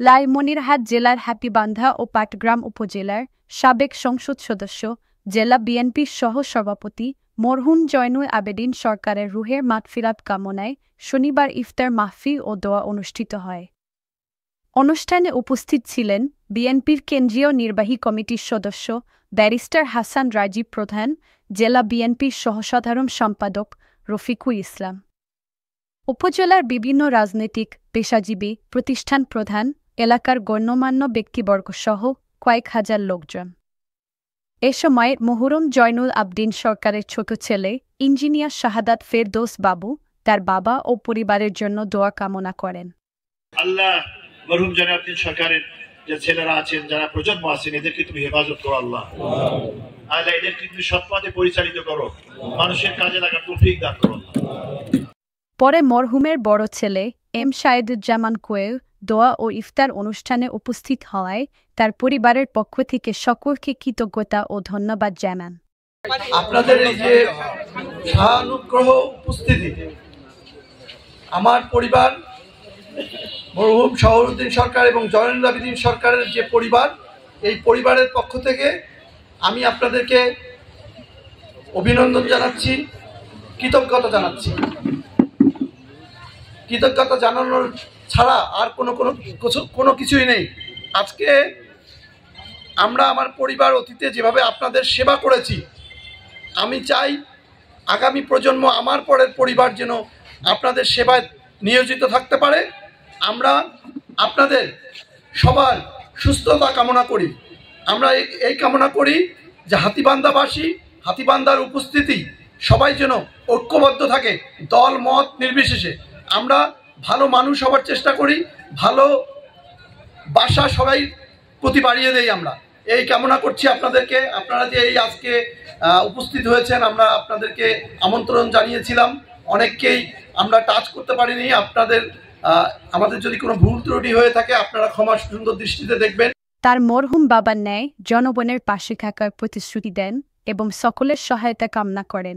লালমনিরহাট জেলার হাতীবান্ধা ও পাটগ্রাম উপজেলার সাবেক সংসদ সদস্য, জেলা বিএনপির সহ-সভাপতি মরহুম জয়নুল আবেদিন সরকারের রুহের মাগফিরাত কামনায় শনিবার ইফতার মাহফিল ও দোয়া অনুষ্ঠিত হয়। অনুষ্ঠানে উপস্থিত ছিলেন বিএনপির কেন্দ্রীয় নির্বাহী কমিটির সদস্য ব্যারিস্টার হাসান রাজীব প্রধান, জেলা বিএনপির সহসাধারণ সম্পাদক রফিকুল ইসলাম, উপজেলার বিভিন্ন রাজনৈতিক, পেশাজীবী প্রতিষ্ঠান প্রধান, এলাকার গণ্যমান্য ব্যক্তিবর্গসহ কয়েক হাজার লোকজন। এ সময় মরহুম জয়নুল আবেদিন সরকারের ছোট ছেলে ইঞ্জিনিয়ার শাহাদাত ফেরদৌস বাবু তার বাবা ও পরিবারের জন্য দোয়া কামনা করেন। আল্লাহ মরহুম জয়নুল আবেদিন সরকারের যে ছেলেরা আছেন, যারা প্রজন্ম আছেন, এদেরকে তুমি হেফাজত করো আল্লাহ। আল্লাহ এদেরকে তুমি সৎ পথে পরিচালিত করো, মানুষের কাজে লাগার তৌফিক দান করো। পরে মরহুমের বড় ছেলে এম শাহেদুজ্জামান কোয়েল দোয়া ও ইফতার অনুষ্ঠানে উপস্থিত হওয়ায় তার পরিবারের পক্ষ থেকে সকলকে কৃতজ্ঞতা ও ধন্যবাদ জানান। আপনাদের এই যে সানুগ্রহ উপস্থিতি, আমার পরিবার মরহুম শহরউদ্দিন সরকার এবং জয়নুল আবেদিন সরকারের যে পরিবার, এই পরিবারের পক্ষ থেকে আমি আপনাদেরকে অভিনন্দন জানাচ্ছি, কৃতজ্ঞতা জানাচ্ছি। কৃতজ্ঞতা জানানোর ছাড়া আর কোনো কিছুই নেই। আজকে আমরা আমার পরিবার অতীতে যেভাবে আপনাদের সেবা করেছি, আমি চাই আগামী প্রজন্ম, আমার পরের পরিবার যেন আপনাদের সেবায় নিয়োজিত থাকতে পারে। আমরা আপনাদের সবার সুস্থতা কামনা করি। আমরা এই কামনা করি যে হাতীবান্ধাবাসী, হাতীবান্ধার উপস্থিতি সবাই যেন ঐক্যবদ্ধ থাকে, দল মত নির্বিশেষে। আমরা ভালো মানুষ হবার চেষ্টা করি, ভালো বাসা সবাই প্রতি বাড়িয়ে দেই। আমরা এই কামনা করছি আপনাদেরকে। আপনারা যে এই আজকে উপস্থিত হয়েছেন, আমরা আপনাদেরকে আমন্ত্রণ জানিয়েছিলাম, অনেককেই আমরা টাচ করতে পারিনি। আমাদের যদি কোনো ভুল ত্রুটি হয়ে থাকে, আপনারা ক্ষমা সুন্দর দৃষ্টিতে দেখবেন। তার মরহুম বাবার ন্যায় জনগণের পাশে থাকার প্রতিশ্রুতি দেন এবং সকলের সহায়তা কামনা করেন।